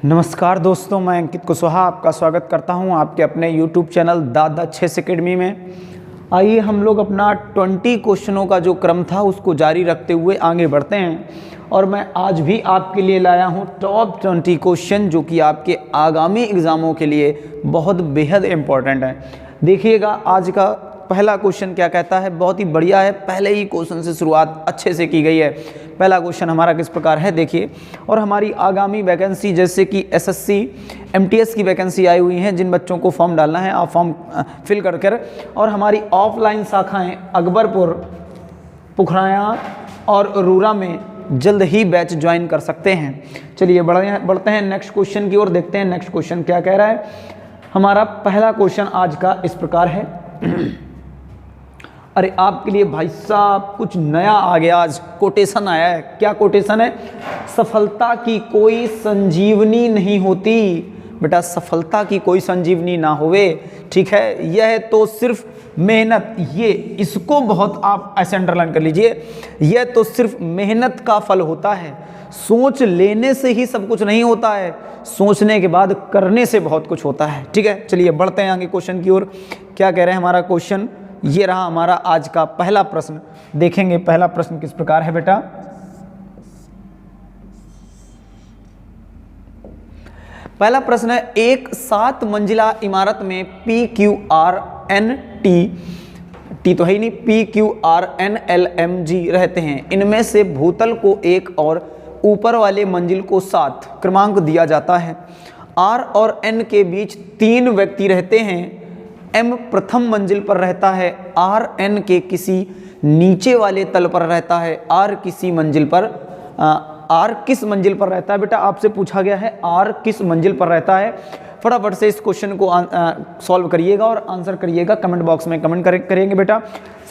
नमस्कार दोस्तों, मैं अंकित कुशवाहा आपका स्वागत करता हूं आपके अपने YouTube चैनल दादा चेस एकेडमी में। आइए हम लोग अपना 20 क्वेश्चनों का जो क्रम था उसको जारी रखते हुए आगे बढ़ते हैं। और मैं आज भी आपके लिए लाया हूं टॉप 20 क्वेश्चन जो कि आपके आगामी एग्ज़ामों के लिए बहुत बेहद इम्पोर्टेंट है। देखिएगा आज का पहला क्वेश्चन क्या कहता है, बहुत ही बढ़िया है। पहले ही क्वेश्चन से शुरुआत अच्छे से की गई है। पहला क्वेश्चन हमारा किस प्रकार है देखिए। और हमारी आगामी वैकेंसी जैसे कि एसएससी एमटीएस की वैकेंसी आई हुई हैं, जिन बच्चों को फॉर्म डालना है आप फॉर्म फिल कर और हमारी ऑफलाइन शाखाएं अकबरपुर, पुखराया और रूरा में जल्द ही बैच ज्वाइन कर सकते हैं। चलिए बढ़ते हैं नेक्स्ट क्वेश्चन की ओर, देखते हैं नेक्स्ट क्वेश्चन क्या कह रहा है। हमारा पहला क्वेश्चन आज का इस प्रकार है। अरे आपके लिए भाई साहब कुछ नया आ गया, आज कोटेशन आया है। क्या कोटेशन है? सफलता की कोई संजीवनी नहीं होती। बेटा सफलता की कोई संजीवनी ना होवे, ठीक है, यह तो सिर्फ मेहनत, ये इसको बहुत आप ऐसे अंडरलाइन कर लीजिए, यह तो सिर्फ मेहनत का फल होता है। सोच लेने से ही सब कुछ नहीं होता है, सोचने के बाद करने से बहुत कुछ होता है। ठीक है, चलिए बढ़ते हैं आगे क्वेश्चन की ओर। क्या कह रहे हैं हमारा क्वेश्चन, ये रहा हमारा आज का पहला प्रश्न। देखेंगे पहला प्रश्न किस प्रकार है बेटा। पहला प्रश्न है, एक 7 मंजिला इमारत में PQRNT, टी तो है ही नहीं, PQRNLMG रहते हैं। इनमें से भूतल को 1 और ऊपर वाले मंजिल को 7 क्रमांक दिया जाता है। R और N के बीच 3 व्यक्ति रहते हैं। M प्रथम मंजिल पर रहता है, R N के किसी नीचे वाले तल पर रहता है, R किसी मंजिल पर R किस मंजिल पर रहता है। बेटा आपसे पूछा गया है R किस मंजिल पर रहता है। फटाफट से इस क्वेश्चन को सॉल्व करिएगा और आंसर करिएगा, कमेंट बॉक्स में कमेंट करेंगे बेटा।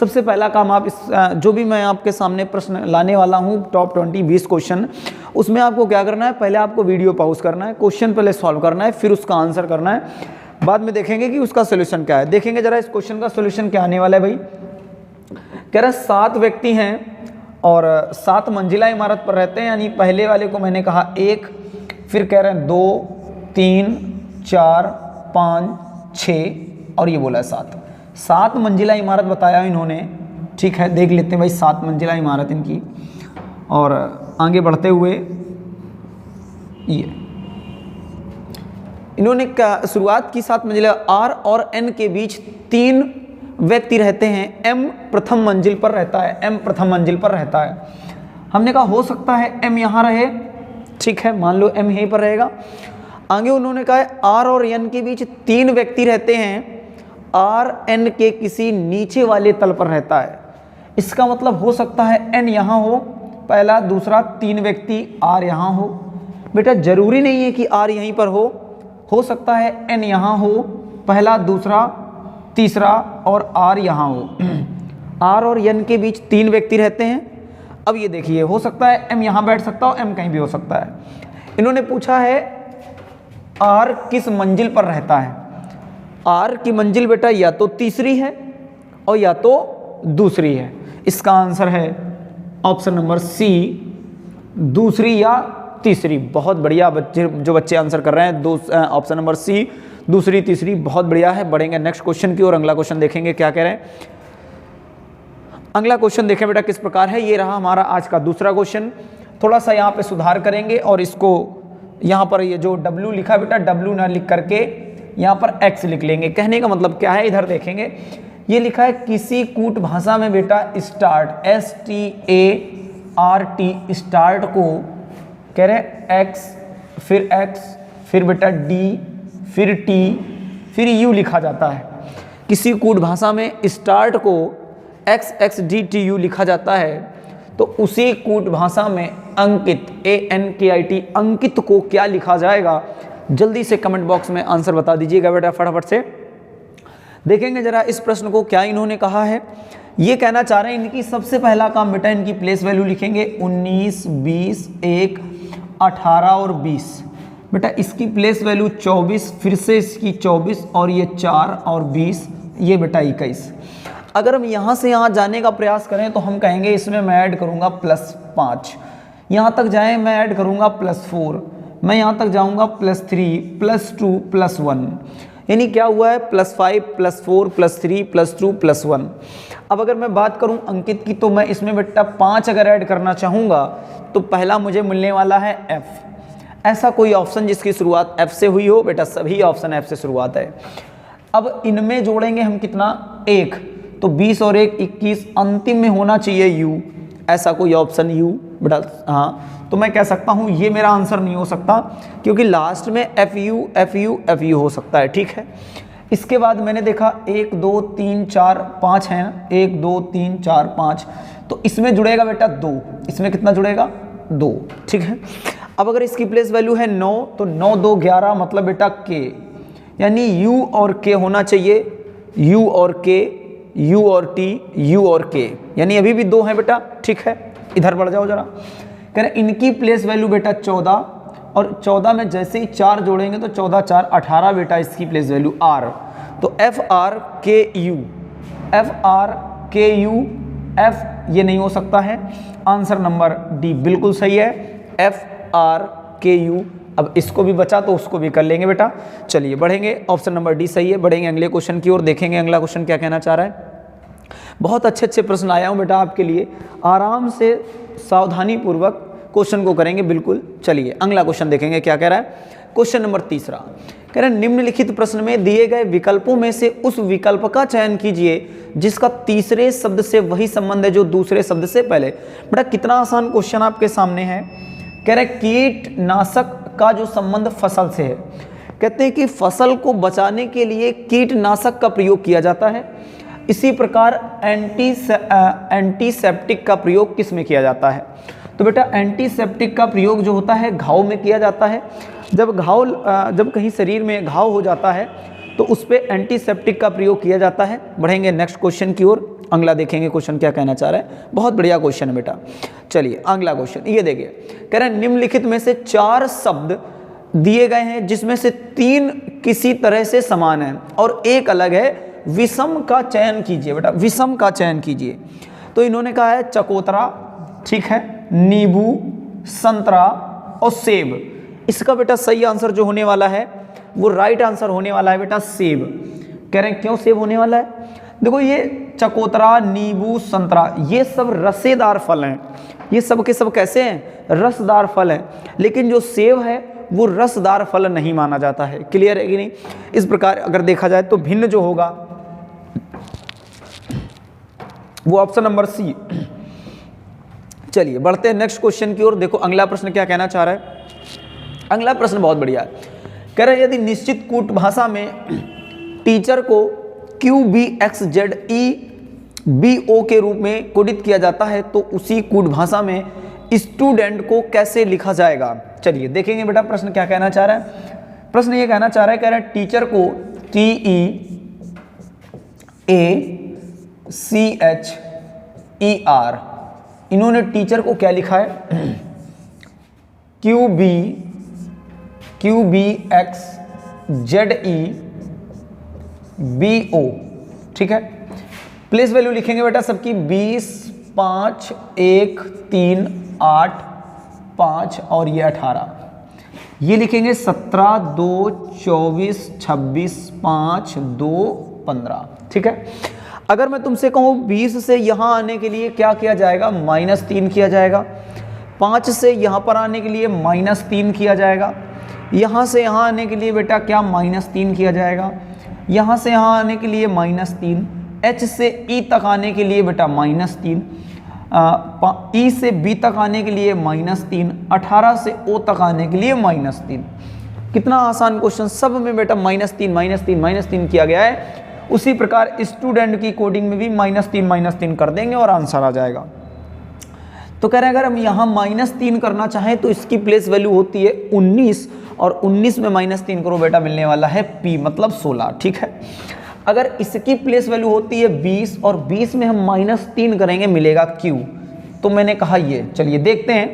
सबसे पहला काम आप इस जो भी मैं आपके सामने प्रश्न लाने वाला हूँ टॉप 20 क्वेश्चन, उसमें आपको क्या करना है, पहले आपको वीडियो पॉज करना है, क्वेश्चन पहले सॉल्व करना है, फिर उसका आंसर करना है। बाद में देखेंगे कि उसका सोल्यूशन क्या है। देखेंगे जरा इस क्वेश्चन का सोल्यूशन क्या आने वाला है भाई। कह रहा है 7 व्यक्ति हैं और 7 मंजिला इमारत पर रहते हैं, यानी पहले वाले को मैंने कहा 1, फिर कह रहे हैं 2, 3, 4, 5, 6 और ये बोला 7 मंजिला इमारत बताया इन्होंने। ठीक है, देख लेते हैं भाई 7 मंजिला इमारत इनकी। और आगे बढ़ते हुए ये इन्होंने शुरुआत की 7 मंजिला, R और N के बीच 3 व्यक्ति रहते हैं। M प्रथम मंजिल पर रहता है, M प्रथम मंजिल पर रहता है। हमने कहा हो सकता है M यहाँ रहे, ठीक है, मान लो M यहीं पर रहेगा। आगे उन्होंने कहा है R और N के बीच 3 व्यक्ति रहते हैं, R N के किसी नीचे वाले तल पर रहता है। इसका मतलब हो सकता है N यहाँ हो, पहला, दूसरा, 3 व्यक्ति R यहाँ हो। बेटा जरूरी नहीं है कि R यहीं पर हो सकता है N यहाँ हो, पहला, दूसरा, तीसरा और R यहाँ हो। R और N के बीच 3 व्यक्ति रहते हैं। अब ये देखिए, हो सकता है M यहाँ बैठ सकता हो, M कहीं भी हो सकता है। इन्होंने पूछा है R किस मंजिल पर रहता है। R की मंजिल बेटा या तो तीसरी है और या तो दूसरी है। इसका आंसर है ऑप्शन नंबर C, दूसरी या तीसरी। बहुत बढ़िया जो बच्चे आंसर कर रहे हैं, ऑप्शन नंबर C, दूसरी तीसरी, बहुत बढ़िया है। बढ़ेंगे नेक्स्ट क्वेश्चन की और अगला क्वेश्चन देखेंगे क्या कह रहे हैं। अगला क्वेश्चन देखें बेटा किस प्रकार है। ये रहा हमारा आज का दूसरा क्वेश्चन। थोड़ा सा यहाँ पे सुधार करेंगे और इसको यहाँ पर ये जो W लिखा है बेटा, W ना लिख करके यहाँ पर X लिख लेंगे। कहने का मतलब क्या है, इधर देखेंगे, ये लिखा है किसी कूट भाषा में बेटा स्टार्ट, START, स्टार्ट को कह रहे हैं X, फिर बेटा D, फिर T, फिर U लिखा जाता है। किसी कूट भाषा में स्टार्ट को XXDTU लिखा जाता है, तो उसी कूट भाषा में अंकित, ANKIT, अंकित को क्या लिखा जाएगा। जल्दी से कमेंट बॉक्स में आंसर बता दीजिएगा बेटा फटाफट से। देखेंगे जरा इस प्रश्न को, क्या इन्होंने कहा है। ये कहना चाह रहे हैं इनकी सबसे पहला काम बेटा, इनकी प्लेस वैल्यू लिखेंगे 19, 20, 1, 18 और 20। बेटा इसकी प्लेस वैल्यू 24, फिर से इसकी 24 और ये 4 और 20, ये बेटा 21। अगर हम यहाँ से यहाँ जाने का प्रयास करें तो हम कहेंगे इसमें मैं ऐड करूँगा +5, यहाँ तक जाएं मैं ऐड करूँगा +4, मैं यहाँ तक जाऊँगा +3 +2 +1, यानी क्या हुआ है +5 +4 +3 +2 +1। अब अगर मैं बात करूं अंकित की, तो मैं इसमें बेटा 5 अगर ऐड करना चाहूँगा तो पहला मुझे मिलने वाला है F। ऐसा कोई ऑप्शन जिसकी शुरुआत F से हुई हो बेटा, सभी ऑप्शन F से शुरुआत है। अब इनमें जोड़ेंगे हम कितना 1, तो 20 और 1 21, अंतिम में होना चाहिए U। ऐसा कोई ऑप्शन U बेटा, हाँ, तो मैं कह सकता हूँ ये मेरा आंसर नहीं हो सकता, क्योंकि लास्ट में FU FU FU हो सकता है। ठीक है, इसके बाद मैंने देखा 1 2 3 4 5 है, 1 2 3 4 5, तो इसमें जुड़ेगा बेटा 2, इसमें कितना जुड़ेगा 2। ठीक है, अब अगर इसकी प्लेस वैल्यू है 9, तो 9 2 11, मतलब बेटा K, यानी U और K होना चाहिए, U और K, U और T, U और K, यानी अभी भी 2 हैं बेटा। ठीक है, इधर बढ़ जाओ जरा, कह रहे इनकी प्लेस वैल्यू बेटा 14, और 14 में जैसे ही 4 जोड़ेंगे तो 14 4 18 बेटा इसकी प्लेस वैल्यू R, तो FRKU, FRKU, F ये नहीं हो सकता है, आंसर नंबर D बिल्कुल सही है, FRKU। अब इसको भी बचा तो उसको भी कर लेंगे बेटा। चलिए बढ़ेंगे, ऑप्शन नंबर D सही है। बढ़ेंगे अगले क्वेश्चन की ओर, देखेंगे अगला क्वेश्चन क्या कहना चाह रहा है। बहुत अच्छे अच्छे प्रश्न आया हूँ बेटा आपके लिए, आराम से सावधानी पूर्वक क्वेश्चन को करेंगे बिल्कुल। चलिए अगला क्वेश्चन देखेंगे क्या कह रहा है। क्वेश्चन नंबर 3 कह रहे हैं निम्नलिखित प्रश्न में दिए गए विकल्पों में से उस विकल्प का चयन कीजिए जिसका तीसरे शब्द से वही संबंध है जो दूसरे शब्द से पहले। बेटा कितना आसान क्वेश्चन आपके सामने है। कह रहे कीटनाशक का जो संबंध फसल से है, कहते हैं कि फसल को बचाने के लिए कीटनाशक का प्रयोग किया जाता है। इसी प्रकार एंटीसेप्टिक का प्रयोग किस में किया जाता है। तो बेटा एंटीसेप्टिक का प्रयोग जो होता है घाव में किया जाता है। जब कहीं शरीर में घाव हो जाता है तो उस पर एंटीसेप्टिक का प्रयोग किया जाता है। बढ़ेंगे नेक्स्ट क्वेश्चन की ओर, अगला देखेंगे क्वेश्चन क्या कहना चाह रहा है। बहुत बढ़िया क्वेश्चन है बेटा। चलिए अगला क्वेश्चन ये देखिए, कह रहे हैं निम्नलिखित में से 4 शब्द दिए गए हैं जिसमें से 3 किसी तरह से समान हैं और एक अलग है, विषम का चयन कीजिए। बेटा विषम का चयन कीजिए। तो इन्होंने कहा है चकोतरा, ठीक है, नींबू, संतरा और सेब। इसका बेटा सही आंसर जो होने वाला है वो राइट आंसर होने वाला है बेटा सेब। कह रहे हैं क्यों सेब होने वाला है। देखो ये चकोतरा, नींबू, संतरा ये सब रसेदार फल हैं। ये सब के सब कैसे हैं, रसदार फल हैं। लेकिन जो सेब है वो रसदार फल नहीं माना जाता है। क्लियर है कि नहीं। इस प्रकार अगर देखा जाए तो भिन्न जो होगा वो ऑप्शन नंबर सी। चलिए बढ़ते हैं नेक्स्ट क्वेश्चन की ओर। देखो अगला प्रश्न क्या कहना चाह रहा है। अगला प्रश्न बहुत बढ़िया है। कह रहे हैं यदि निश्चित कूट भाषा में टीचर को QBXZEBO के रूप में कोडित किया जाता है तो उसी कूट भाषा में स्टूडेंट को कैसे लिखा जाएगा। चलिए देखेंगे बेटा प्रश्न क्या कहना चाह रहा है। प्रश्न ये कहना चाह रहा है, कह रहा है टीचर को TEACHER, इन्होंने टीचर को क्या लिखा है QBXZEBO, ठीक है। प्लेस वैल्यू लिखेंगे बेटा सबकी 20, 5, 1, 3, 8, 5 और ये 18। ये लिखेंगे 17, 2, 24, 26, 5, 2, 15, ठीक है। अगर मैं तुमसे कहूँ 20 से यहाँ आने के लिए क्या किया जाएगा, -3 किया जाएगा। 5 से यहाँ पर आने के लिए -3 किया जाएगा। यहाँ से यहाँ आने के लिए बेटा क्या -3 किया जाएगा। यहाँ से यहाँ आने के लिए -3। H से E तक आने के लिए बेटा -3। E से B तक आने के लिए -3। 18 से O तक आने के लिए -3। कितना आसान क्वेश्चन, सब में बेटा -3 किया गया है। उसी प्रकार स्टूडेंट की कोडिंग में भी -3 कर देंगे और आंसर आ जाएगा। तो कह रहे हैं अगर हम यहाँ -3 करना चाहें तो इसकी प्लेस वैल्यू होती है 19 और 19 में -3 करो बेटा मिलने वाला है P मतलब 16, ठीक है। अगर इसकी प्लेस वैल्यू होती है 20 और 20 में हम -3 करेंगे मिलेगा Q। तो मैंने कहा ये, चलिए देखते हैं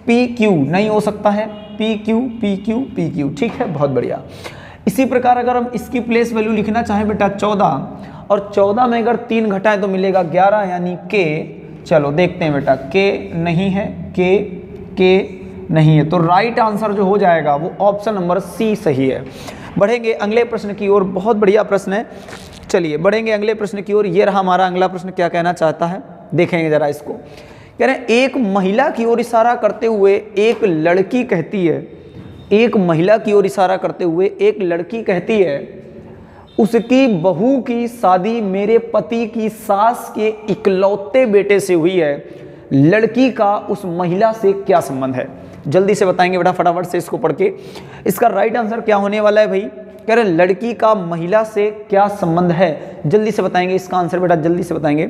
PQ नहीं हो सकता है, PQ, ठीक है, बहुत बढ़िया। इसी प्रकार अगर हम इसकी प्लेस वैल्यू लिखना चाहें बेटा 14 और 14 में अगर 3 घटाएं तो मिलेगा 11 यानी K। चलो देखते हैं बेटा K नहीं है, K नहीं है। तो राइट आंसर जो हो जाएगा वो ऑप्शन नंबर सी सही है। बढ़ेंगे अगले प्रश्न की ओर। बहुत बढ़िया प्रश्न है। चलिए बढ़ेंगे अगले प्रश्न की ओर। ये रहा हमारा अगला प्रश्न, क्या कहना चाहता है देखेंगे जरा इसको। कह रहे हैं एक महिला की ओर इशारा करते हुए एक लड़की कहती है, एक महिला की ओर इशारा करते हुए एक लड़की कहती है, उसकी बहू की शादी मेरे पति की सास के इकलौते बेटे से हुई है, लड़की का उस महिला से क्या संबंध है? जल्दी से बताएंगे बेटा, फटाफट से इसको पढ़ के। इसका राइट आंसर क्या होने वाला है भाई? कह रहे लड़की का महिला से क्या संबंध है, जल्दी से बताएंगे इसका आंसर बेटा, जल्दी से बताएंगे।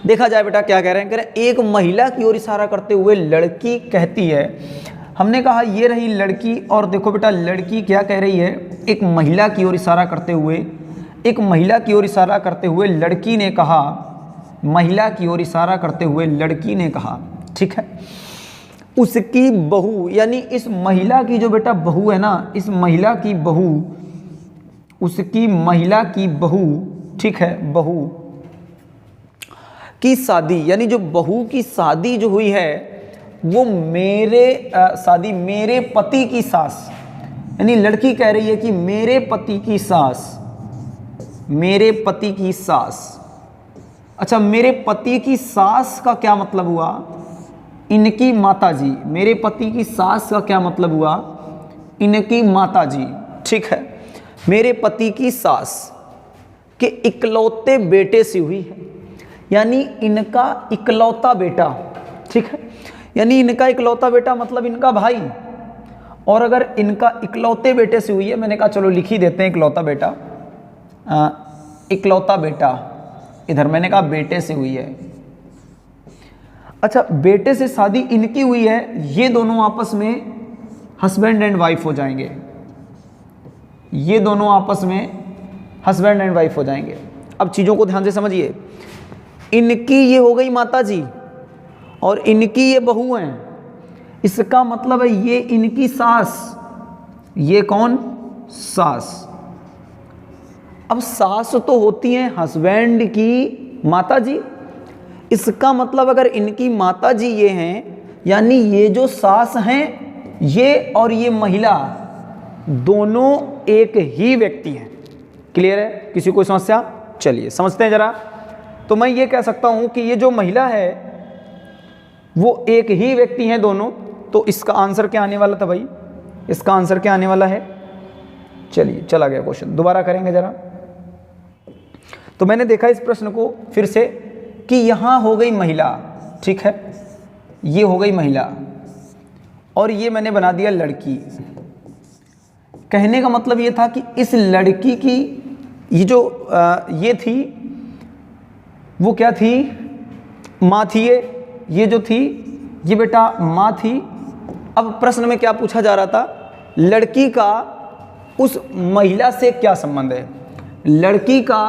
देखा जाए बेटा क्या कह रहे हैं। कह रहे एक महिला की ओर इशारा करते हुए लड़की कहती है, हमने कहा ये रही लड़की, और देखो बेटा लड़की क्या कह रही है, एक महिला की ओर इशारा करते हुए, एक महिला की ओर इशारा करते हुए लड़की ने कहा, महिला की ओर इशारा करते हुए लड़की ने कहा, ठीक है, उसकी बहू, यानी इस महिला की जो बेटा बहू है ना, इस महिला की बहू, उसकी महिला की बहू, ठीक है, बहू की शादी, यानी जो बहू की शादी जो हुई है वो शादी मेरे पति की सास, यानी लड़की कह रही है कि मेरे पति की सास, मेरे पति की सास। अच्छा, मेरे पति की सास का क्या मतलब हुआ? इनकी माताजी। मेरे पति की सास का क्या मतलब हुआ? इनकी माताजी, ठीक है। मेरे पति की सास के इकलौते बेटे से हुई है, यानी इनका इकलौता बेटा, ठीक है, यानी इनका इकलौता बेटा मतलब इनका भाई। और अगर इनका इकलौते बेटे से हुई है, मैंने कहा चलो लिख ही देते हैं इकलौता बेटा, इकलौता बेटा, इधर मैंने कहा बेटे से हुई है। अच्छा, बेटे से शादी इनकी हुई है, ये दोनों आपस में हस्बैंड एंड वाइफ हो जाएंगे, ये दोनों आपस में हस्बैंड एंड वाइफ हो जाएंगे। अब चीज़ों को ध्यान से समझिए, इनकी ये हो गई माताजी और इनकी ये बहू हैं, इसका मतलब है ये इनकी सास, ये कौन? सास। अब सास तो होती हैं हस्बैंड की माताजी, इसका मतलब अगर इनकी माताजी ये हैं, यानी ये जो सास हैं, ये और ये महिला दोनों एक ही व्यक्ति हैं। क्लियर है? किसी को समस्या? चलिए समझते हैं जरा। तो मैं ये कह सकता हूं कि ये जो महिला है वो एक ही व्यक्ति हैं दोनों। तो इसका आंसर क्या आने वाला था भाई? इसका आंसर क्या आने वाला है? चलिए चला गया क्वेश्चन, दोबारा करेंगे जरा। तो मैंने देखा इस प्रश्न को फिर से कि यहाँ हो गई महिला, ठीक है, ये हो गई महिला और ये मैंने बना दिया लड़की। कहने का मतलब ये था कि इस लड़की की ये जो ये थी वो क्या थी? माँ थी। ये जो थी ये बेटा माँ थी। अब प्रश्न में क्या पूछा जा रहा था? लड़की का उस महिला से क्या संबंध है? लड़की का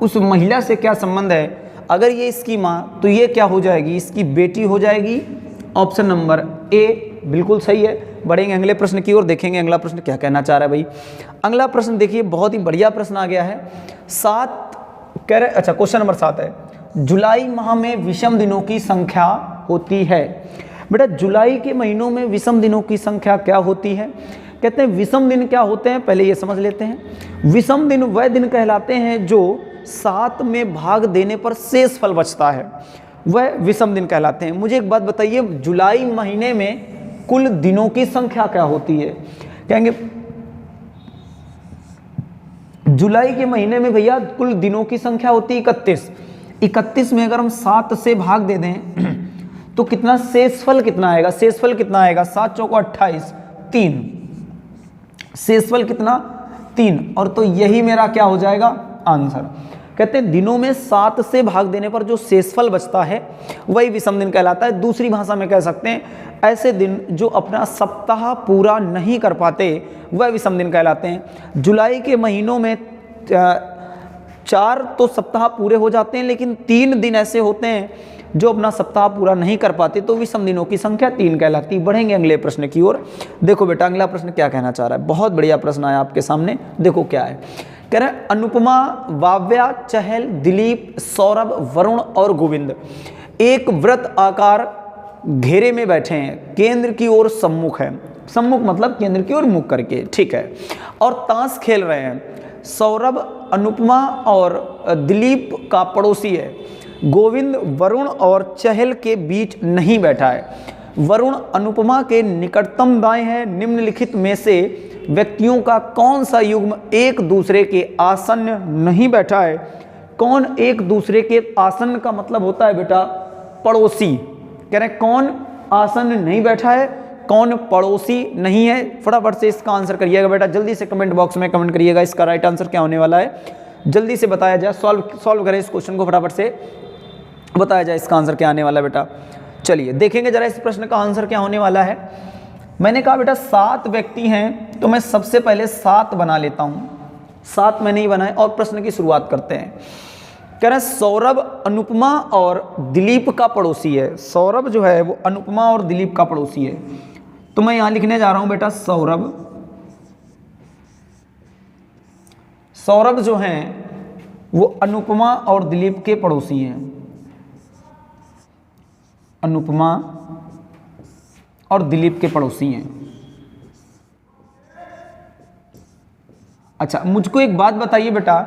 उस महिला से क्या संबंध है? अगर ये इसकी माँ तो ये क्या हो जाएगी? इसकी बेटी हो जाएगी। ऑप्शन नंबर ए बिल्कुल सही है। बढ़ेंगे अगले प्रश्न की ओर, देखेंगे अगला प्रश्न क्या कहना चाह रहा है भाई। अगला प्रश्न देखिए, बहुत ही बढ़िया प्रश्न आ गया है। 7 कह रहे, अच्छा क्वेश्चन नंबर 7 है, जुलाई माह में विषम दिनों की संख्या होती है। बेटा जुलाई के महीनों में विषम दिनों की संख्या क्या होती है? कहते हैं विषम दिन क्या होते हैं, पहले ये समझ लेते हैं। विषम दिन वह दिन कहलाते हैं जो 7 में भाग देने पर शेष फल बचता है, वह विषम दिन कहलाते हैं। मुझे एक बात बताइए, जुलाई महीने में कुल दिनों की संख्या क्या होती है? कहेंगे जुलाई के महीने में भैया कुल दिनों की संख्या होती है 31। 31 में अगर हम 7 से भाग दे दें तो कितना शेषफल कितना आएगा? शेषफल कितना आएगा? 7 चौको 28, 3। शेषफल कितना? 3। और तो यही मेरा क्या हो जाएगा? आंसर। कहते हैं दिनों में 7 से भाग देने पर जो शेषफल बचता है वही विषम दिन कहलाता है। दूसरी भाषा में कह सकते हैं ऐसे दिन जो अपना सप्ताह पूरा नहीं कर पाते वह विषम दिन कहलाते हैं। जुलाई के महीनों में 4 तो सप्ताह पूरे हो जाते हैं, लेकिन 3 दिन ऐसे होते हैं जो अपना सप्ताह पूरा नहीं कर पाते, तो विषम दिनों की संख्या 3 कहलाती है। बढ़ेंगे अगले प्रश्न की ओर। देखो बेटा अगला प्रश्न क्या कहना चाह रहा है, बहुत बढ़िया प्रश्न आया आपके सामने। देखो क्या है, कह रहे हैं अनुपमा, वाव्या, चहल, दिलीप, सौरभ, वरुण और गोविंद एक वृत्त आकार घेरे में बैठे हैं, केंद्र की ओर सम्मुख है, सम्मुख मतलब केंद्र की ओर मुख करके, ठीक है, और ताश खेल रहे हैं। सौरभ अनुपमा और दिलीप का पड़ोसी है। गोविंद वरुण और चहल के बीच नहीं बैठा है। वरुण अनुपमा के निकटतम दाएं हैं। निम्नलिखित में से व्यक्तियों का कौन सा युग्म एक दूसरे के आसन्न नहीं बैठा है? कौन एक दूसरे के आसन्न का मतलब होता है बेटा पड़ोसी। कह रहे हैं कौन आसन्न नहीं बैठा है, कौन पड़ोसी नहीं है। फटाफट से इसका आंसर करिएगा बेटा, जल्दी से कमेंट बॉक्स में कमेंट करिएगा इसका राइट आंसर क्या होने वाला है, जल्दी से बताया जाए, सॉल्व करें इस क्वेश्चन को, फटाफट से बताया जाए इसका आंसर क्या आने वाला है बेटा। चलिए देखेंगे जरा इस प्रश्न का आंसर क्या होने वाला है। मैंने कहा बेटा 7 व्यक्ति हैं, तो मैं सबसे पहले 7 बना लेता हूं। 7 मैंने ही बनाए और प्रश्न की शुरुआत करते हैं। कह रहे हैं सौरभ अनुपमा और दिलीप का पड़ोसी है। सौरभ जो है वो अनुपमा और दिलीप का पड़ोसी है, तो मैं यहां लिखने जा रहा हूं बेटा सौरभ जो हैं वो अनुपमा और दिलीप के पड़ोसी हैं। अनुपमा और दिलीप के पड़ोसी हैं। अच्छा मुझको एक बात बताइए बेटा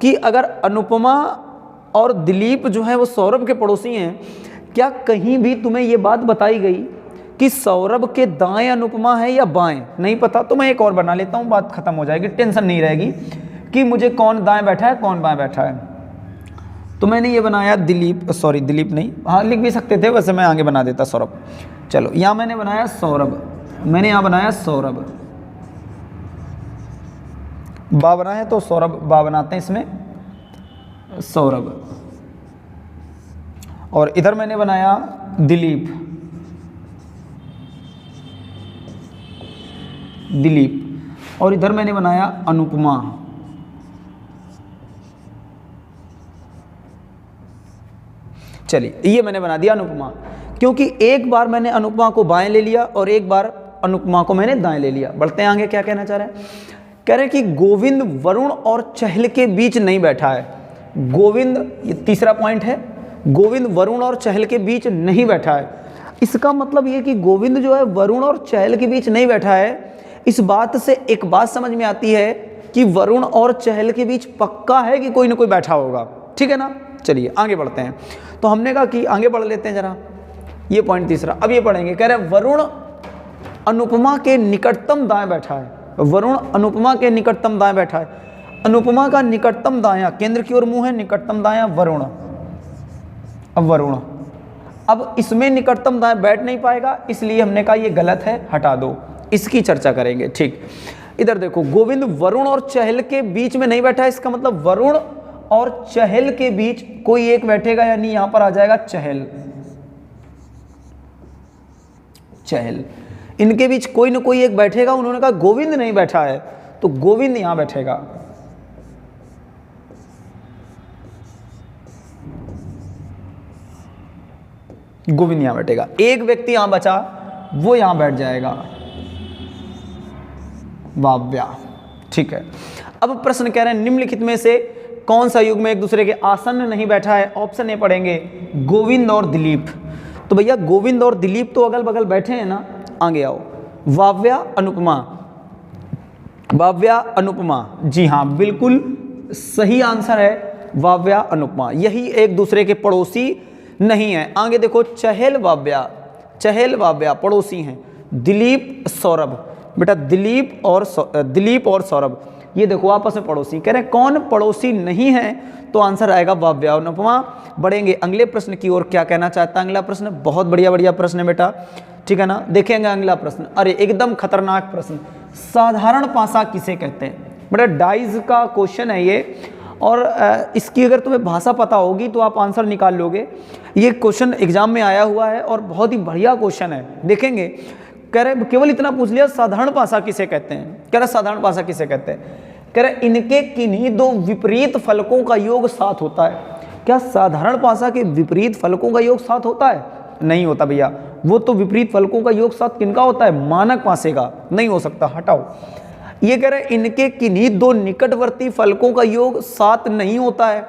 कि अगर अनुपमा और दिलीप जो है वो सौरभ के पड़ोसी हैं, क्या कहीं भी तुम्हें ये बात बताई गई कि सौरभ के दाएं अनुपमा है या बाएं? नहीं पता, तो मैं एक और बना लेता हूं, बात खत्म हो जाएगी, टेंशन नहीं रहेगी कि मुझे कौन दाएं बैठा है कौन बाएं बैठा है। तो मैंने ये बनाया दिलीप नहीं, हाँ लिख भी सकते थे, वैसे मैं आगे बना देता सौरभ। चलो यहाँ मैंने बनाया सौरभ, मैंने यहाँ बनाया सौरभ, बा बना है तो सौरभ बा बनाते हैं इसमें, सौरभ। और इधर मैंने बनाया दिलीप, और इधर मैंने बनाया अनुपमा। चलिए ये मैंने बना दिया अनुपमा, क्योंकि एक बार मैंने अनुपमा को बाएं ले लिया और एक बार अनुपमा को मैंने दाएं ले लिया। बढ़ते हैं आगे, क्या कहना चाह रहे हैं? कह रहे हैं कि गोविंद वरुण और चहल के बीच नहीं बैठा है। गोविंद, ये तीसरा पॉइंट है, गोविंद वरुण और चहल के बीच नहीं बैठा है। इसका मतलब ये कि गोविंद जो है वरुण और चहल के बीच नहीं बैठा है। इस बात से एक बात समझ में आती है कि वरुण और चहल के बीच पक्का है कि कोई ना कोई बैठा होगा, ठीक है ना। चलिए आगे बढ़ते हैं। तो हमने कहा कि आगे बढ़ लेते हैं जरा, ये पॉइंट तीसरा। अब ये पढ़ेंगे, कह रहे हैं वरुण अनुपमा के निकटतम दाएं बैठा है। वरुण अनुपमा के निकटतम दाएं बैठा है। अनुपमा का निकटतम दायां केंद्र की ओर मुंह है, निकटतम दायां वरुण। अब वरुण, अब इसमें निकटतम दाएं बैठ नहीं पाएगा, इसलिए हमने कहा ये गलत है, हटा दो, इसकी चर्चा करेंगे, ठीक। इधर देखो, गोविंद वरुण और चहल के बीच में नहीं बैठा है, इसका मतलब वरुण और चहल के बीच कोई एक बैठेगा, यानी यहां पर आ जाएगा चहल। चहल, इनके बीच कोई ना कोई एक बैठेगा। उन्होंने कहा गोविंद नहीं बैठा है, तो गोविंद यहां बैठेगा। गोविंद यहां बैठेगा। एक व्यक्ति यहां बचा, वो यहां बैठ जाएगा, वाव्या, ठीक है। अब प्रश्न कह रहे हैं निम्नलिखित में से कौन सा युग्म एक दूसरे के आसन्न नहीं बैठा है? ऑप्शन ए पढ़ेंगे, गोविंद और दिलीप। तो भैया गोविंद और दिलीप तो अगल बगल बैठे हैं ना, आगे आओ। वाव्या अनुपमा, वाव्या अनुपमा, जी हाँ बिल्कुल सही आंसर है, वाव्या अनुपमा, यही एक दूसरे के पड़ोसी नहीं है। आगे देखो, चहल वाव्या, चहल वाव्या पड़ोसी हैं। दिलीप सौरभ, बेटा दिलीप और सौरभ ये देखो आपस में पड़ोसी। कह रहे हैं कौन पड़ोसी नहीं है? तो आंसर आएगा वाव्या अनुपमा। बढ़ेंगे अगले प्रश्न की ओर, क्या कहना चाहता है अगला प्रश्न? बहुत बढ़िया प्रश्न है बेटा, ठीक है ना। देखेंगे अगला प्रश्न, अरे एकदम खतरनाक प्रश्न, साधारण पासा किसे कहते हैं? बेटा डाइज का क्वेश्चन है ये, और इसकी अगर तुम्हें भाषा पता होगी तो आप आंसर निकाल लोगे। ये क्वेश्चन एग्जाम में आया हुआ है और बहुत ही बढ़िया क्वेश्चन है, देखेंगे। कह रहे केवल इतना पूछ लिया, साधारण पासा किसे कहते हैं? कह रहे साधारण पासा किसे कहते हैं? कह रहे इनके किन्हीं दो विपरीत फलकों का योग 7 होता है। क्या साधारण पासा के विपरीत फलकों का योग 7 होता है? नहीं होता भैया, वो तो विपरीत फलकों का योग 7 किनका होता है? मानक पासे का, नहीं हो सकता, हटाओ। ये कह रहे इनके किन्हीं दो निकटवर्ती फलकों का योग 7 नहीं होता है।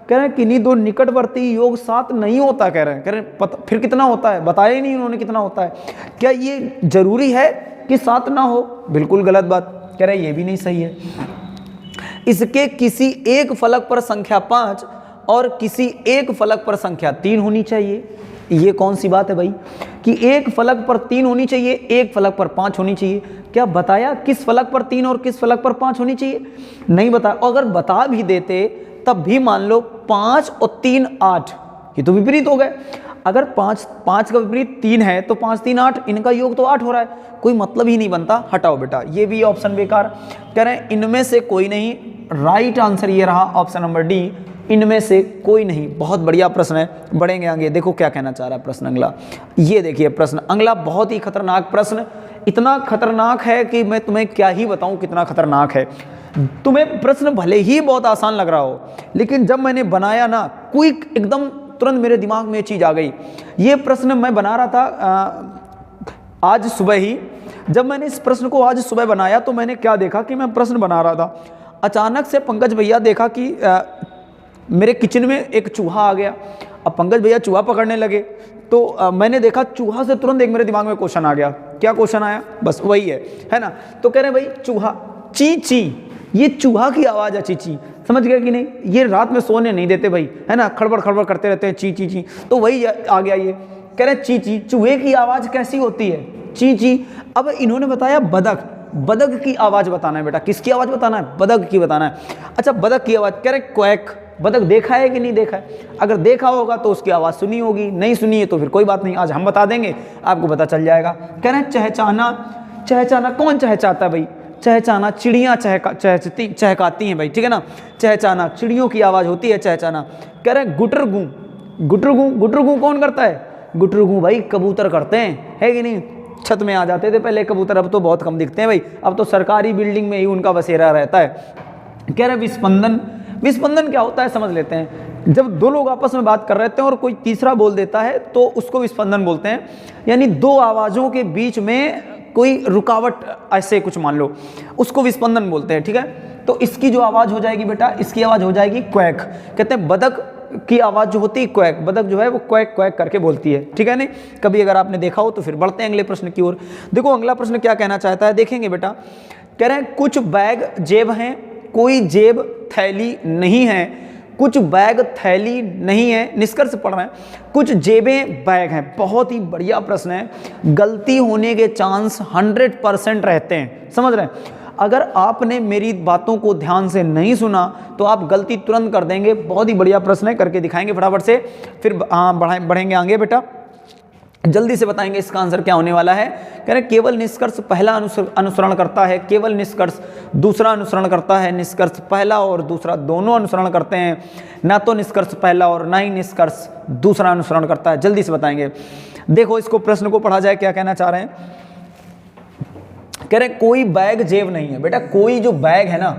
कह रहे हैं किन्हीं दो निकटवर्ती योग 7 नहीं होता, कह रहे हैं फिर कितना होता है, बताया ही नहीं उन्होंने कितना होता है। क्या ये जरूरी है कि 7 ना हो? बिल्कुल गलत बात। कह रहे हैं ये भी नहीं सही है। इसके किसी एक फलक पर संख्या 5 और किसी एक फलक पर संख्या 3 होनी चाहिए। ये कौन सी बात है भाई कि एक फलक पर 3 होनी चाहिए, एक फलक पर 5 होनी चाहिए? क्या बताया किस फलक पर 3 और किस फलक पर 5 होनी चाहिए? नहीं बताया। अगर बता भी देते तब भी मान लो 5 और 3 8, ये तो विपरीत हो गए। अगर 5 का विपरीत 3 है तो 5 3 8, इनका योग तो 8 हो रहा है, कोई मतलब ही नहीं बनता। हटाओ बेटा, ये भी ऑप्शन बेकार। कह रहे हैं इनमें से कोई नहीं। राइट आंसर ये रहा ऑप्शन नंबर डी, इनमें से कोई नहीं। बहुत बढ़िया प्रश्न है, बढ़ेंगे आगे। देखो क्या कहना चाह रहा है प्रश्न अगला। ये देखिए प्रश्न अगला, बहुत ही खतरनाक प्रश्न, इतना खतरनाक है कि मैं तुम्हें क्या ही बताऊं कितना खतरनाक है। तुम्हें प्रश्न भले ही बहुत आसान लग रहा हो, लेकिन जब मैंने बनाया ना, क्विक एकदम तुरंत मेरे दिमाग में ये चीज़ आ गई। ये प्रश्न मैं बना रहा था आज सुबह ही। जब मैंने इस प्रश्न को आज सुबह बनाया तो मैंने क्या देखा कि मैं प्रश्न बना रहा था, अचानक से पंकज भैया देखा कि मेरे किचन में एक चूहा आ गया। अब पंकज भैया चूहा पकड़ने लगे तो मैंने देखा चूहा से तुरंत एक मेरे दिमाग में क्वेश्चन आ गया। क्या क्वेश्चन आया? बस वही है ना। तो कह रहे हैं भाई चूहा, ची ची, ये चूहा की आवाज़ है, ची ची। समझ गया कि नहीं? ये रात में सोने नहीं देते भाई, है ना, खड़बड़ खड़बड़ करते रहते हैं, ची ची ची। तो वही आ गया ये। कह रहे ची ची, चूहे की आवाज़ कैसी होती है? ची ची। अब इन्होंने बताया बदक, बदक की आवाज़ बताना है बेटा। किसकी आवाज़ बताना है? बदक की बताना है। अच्छा, बदक की आवाज़, कह रहे क्वैक। बदक देखा है कि नहीं देखा है? अगर देखा होगा तो उसकी आवाज़ सुनी होगी, नहीं सुनी है तो फिर कोई बात नहीं, आज हम बता देंगे, आपको पता चल जाएगा। कह रहे हैं चहचाना, चहचाना कौन चहचाता है भाई? चहचाना चिड़ियाँ चहकाती हैं भाई, ठीक है ना। चहचाना चिड़ियों की आवाज़ होती है चहचाना। कह रहे हैं गुटरगू, गुटरगू, गुटरगू कौन करता है? गुटरगू भाई कबूतर करते हैं, है कि नहीं? छत में आ जाते थे पहले कबूतर, अब तो बहुत कम दिखते हैं भाई, अब तो सरकारी बिल्डिंग में ही उनका बसेरा रहता है। कह रहे विस्पंदन, विस्पंदन क्या होता है समझ लेते हैं। जब दो लोग आपस में बात कर रहे थे और कोई तीसरा बोल देता है तो उसको विस्पंदन बोलते हैं, यानी दो आवाज़ों के बीच में कोई रुकावट, ऐसे कुछ मान लो, उसको विस्पंदन बोलते हैं, ठीक है। तो इसकी जो आवाज़ हो जाएगी बेटा, इसकी आवाज़ हो जाएगी क्वैक। कहते हैं बदक की आवाज़ जो होती है क्वैक, बदक जो है वो क्वैक क्वैक करके बोलती है, ठीक है नहीं। कभी अगर आपने देखा हो तो फिर बढ़ते हैं अगले प्रश्न की ओर। देखो अगला प्रश्न क्या कहना चाहता है, देखेंगे बेटा। कह रहे हैं कुछ बैग जेब हैं, कोई जेब थैली नहीं है। कुछ बैग थैली नहीं है, निष्कर्ष पढ़ रहे हैं। कुछ जेबें बैग हैं। बहुत ही बढ़िया प्रश्न है। गलती होने के चांस 100% रहते हैं, समझ रहे हैं। अगर आपने मेरी बातों को ध्यान से नहीं सुना तो आप गलती तुरंत कर देंगे। बहुत ही बढ़िया प्रश्न है, करके दिखाएंगे फटाफट से, फिर बढ़ेंगे आगे बेटा। जल्दी से बताएंगे इसका आंसर क्या होने वाला है। कह रहे केवल निष्कर्ष पहला अनुसरण करता है, केवल निष्कर्ष दूसरा अनुसरण करता है। निष्कर्ष पहला और दूसरा दोनों अनुसरण करते हैं, ना तो निष्कर्ष पहला और ना ही निष्कर्ष दूसरा अनुसरण करता है। जल्दी से बताएंगे। देखो इसको प्रश्न को पढ़ा जाए, क्या कहना चाह रहे हैं। कह रहे कोई बैग जेब नहीं है। बेटा कोई जो बैग है ना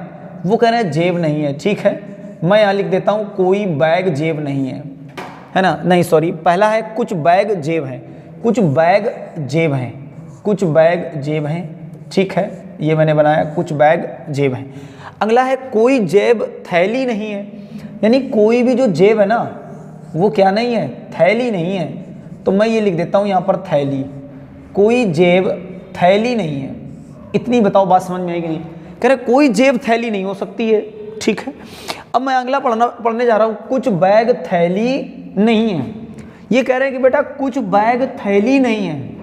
वो कह रहे हैं जेब नहीं है, ठीक है। मैं यहाँ लिख देता हूँ कोई बैग जेब नहीं है ना, नहीं सॉरी, पहला है कुछ बैग जेब है, कुछ बैग जेब हैं, कुछ बैग जेब हैं, ठीक है, ये मैंने बनाया, कुछ बैग जेब हैं। अगला है कोई जेब थैली नहीं है, यानी कोई भी जो जेब है ना वो क्या नहीं है, थैली नहीं है। तो मैं ये लिख देता हूँ यहाँ पर थैली, कोई जेब थैली नहीं है। इतनी बताओ बात समझ में आएगी नहीं। कह रहे कोई जेब थैली नहीं हो सकती है, ठीक है। अब मैं अगला पढ़ने जा रहा हूँ, कुछ बैग थैली नहीं है। ये कह रहे हैं कि बेटा कुछ बैग थैली नहीं है।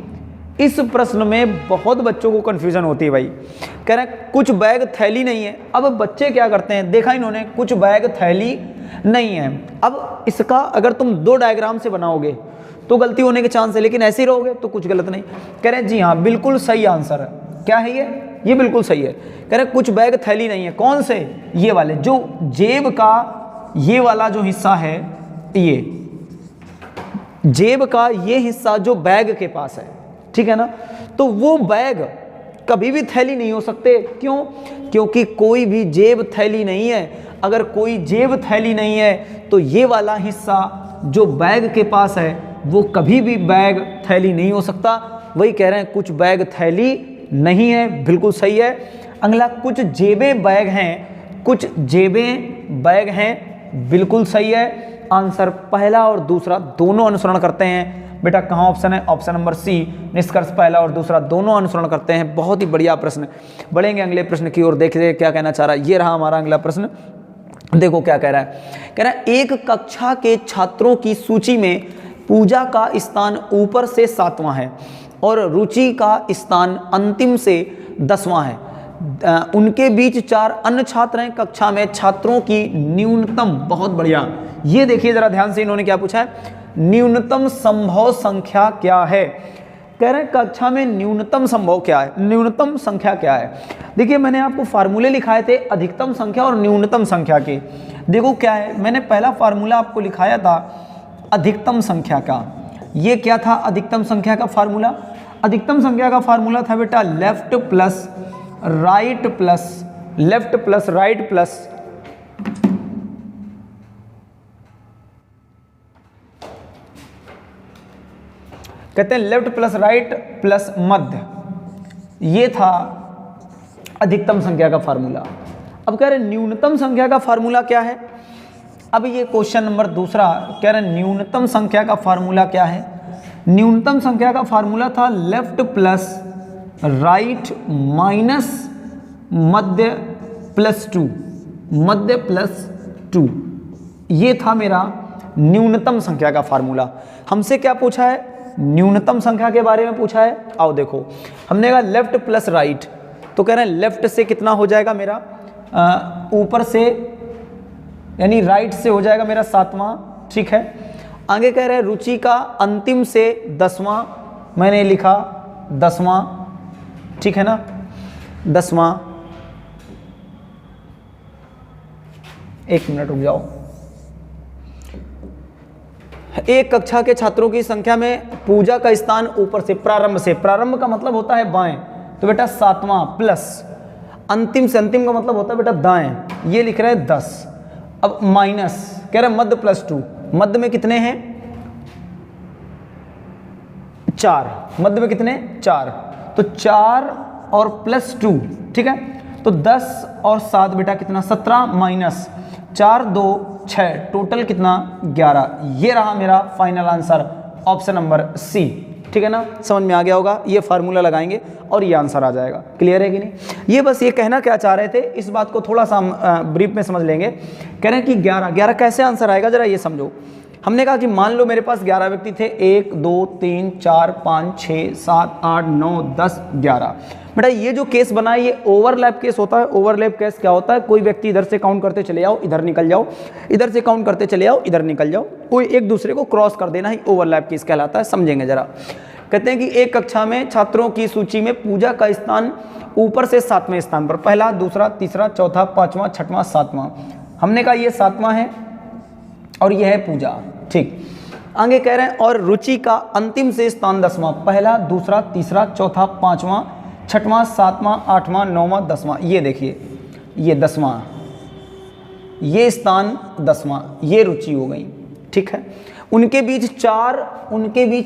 इस प्रश्न में बहुत बच्चों को कंफ्यूजन होती है भाई। कह रहे हैं कुछ बैग थैली नहीं है। अब बच्चे क्या करते हैं, देखा इन्होंने कुछ बैग थैली नहीं है। अब इसका अगर तुम दो डायग्राम से बनाओगे तो गलती होने के चांस है, लेकिन ऐसे ही रहोगे तो कुछ गलत नहीं। कह रहे हैं जी हाँ बिल्कुल सही आंसर है। क्या है ये बिल्कुल सही है। कह रहे कुछ बैग थैली नहीं है। कौन से? ये वाले, जो जेब का ये वाला जो हिस्सा है, ये जेब का ये हिस्सा जो बैग के पास है, ठीक है ना, तो वो बैग कभी भी थैली नहीं हो सकते। क्यों? क्योंकि कोई भी जेब थैली नहीं है। अगर कोई जेब थैली नहीं है तो ये वाला हिस्सा जो बैग के पास है वो कभी भी बैग थैली नहीं हो सकता। वही कह रहे हैं कुछ बैग थैली नहीं है, बिल्कुल सही है। अगला कुछ जेबें बैग हैं, कुछ जेबें बैग हैं, बिल्कुल सही है आंसर पहला और दूसरा दोनों अनुसरण करते हैं। बेटा कहाँ ऑप्शन है? ऑप्शन नंबर सी, निष्कर्ष पहला और दूसरा दोनों अनुसरण करते हैं। बहुत ही बढ़िया प्रश्न। बढ़ेंगे अगले प्रश्न की ओर, देखिए क्या कहना चाह रहा है। ये रहा हमारा अगला प्रश्न, देखो क्या कह रहा है। कह रहा है एक कक्षा के छात्रों की सूची में पूजा का स्थान ऊपर से 7वां है और रुचि का स्थान अंतिम से 10वां है। उनके बीच 4 अन्य छात्र हैं। कक्षा में छात्रों की न्यूनतम, बहुत बढ़िया, ये देखिए जरा ध्यान से, इन्होंने क्या पूछा है, न्यूनतम संभव संख्या क्या है। कह रहे हैं कक्षा में न्यूनतम संभव क्या है, न्यूनतम संख्या क्या है। देखिए मैंने आपको फार्मूले लिखाए थे अधिकतम संख्या और न्यूनतम संख्या के। देखो क्या है, मैंने पहला फार्मूला आपको लिखाया था अधिकतम संख्या का। ये क्या था अधिकतम संख्या का फार्मूला? अधिकतम संख्या का फार्मूला था बेटा लेफ्ट प्लस राइट प्लस कहते हैं लेफ्ट प्लस राइट प्लस मध्य, ये था अधिकतम संख्या का फार्मूला। अब कह रहे न्यूनतम संख्या का फार्मूला क्या है। अब ये क्वेश्चन नंबर दूसरा कह रहे हैं न्यूनतम संख्या का फार्मूला क्या है। न्यूनतम संख्या का फार्मूला था लेफ्ट प्लस राइट माइनस मध्य प्लस 2, ये था मेरा न्यूनतम संख्या का फार्मूला। हमसे क्या पूछा है, न्यूनतम संख्या के बारे में पूछा है। आओ देखो, हमने कहा लेफ्ट प्लस राइट, तो कह रहे हैं लेफ्ट से कितना हो जाएगा मेरा, ऊपर से यानी राइट से हो जाएगा मेरा 7वां, ठीक है। आगे कह रहे हैं रुचि का अंतिम से 10वां, मैंने लिखा 10वां, ठीक है ना, 10वां। एक मिनट रुक जाओ। एक कक्षा के छात्रों की संख्या में पूजा का स्थान ऊपर से, प्रारंभ का मतलब होता है बाएं, तो बेटा 7वां प्लस अंतिम से, अंतिम का मतलब होता है बेटा दाएं, ये लिख रहे हैं 10। अब माइनस कह रहे हैं मध्य प्लस 2, मध्य में कितने हैं 4, मध्य में कितने 4, तो 4 और प्लस 2, ठीक है। तो 10 और 7 बेटा कितना 17 माइनस 4 2 6, टोटल कितना 11। ये रहा मेरा final answer option number c, ठीक है ना। समझ में आ गया होगा, ये फार्मूला लगाएंगे और ये आंसर आ जाएगा। क्लियर है कि नहीं? ये बस ये कहना क्या चाह रहे थे, इस बात को थोड़ा सा हम ब्रीफ में समझ लेंगे। कह रहे हैं कि 11 कैसे आंसर आएगा, जरा ये समझो। हमने कहा कि मान लो मेरे पास 11 व्यक्ति थे, 1 2 3 4 5 6 7 8 9 10 11। बेटा ये जो केस बना है ये ओवरलैप केस होता है। ओवरलैप केस क्या होता है, कोई व्यक्ति इधर से काउंट करते चले जाओ, इधर निकल जाओ, इधर से काउंट करते चले जाओ, इधर निकल जाओ, कोई एक दूसरे को क्रॉस कर देना ही ओवरलैप केस कहलाता है। समझेंगे जरा। कहते हैं कि एक कक्षा में छात्रों की सूची में पूजा का स्थान ऊपर से 7वें स्थान पर, पहला दूसरा तीसरा चौथा 5वां 6वां 7वां। हमने कहा ये 7वां है और यह है पूजा, ठीक। आगे कह रहे हैं और रुचि का अंतिम से स्थान 10वां, पहला दूसरा तीसरा चौथा 5वां 6वां 7वां 8वां 9वां 10वां। ये देखिए ये 10वां, ये स्थान 10वां, ये रुचि हो गई, ठीक है। उनके बीच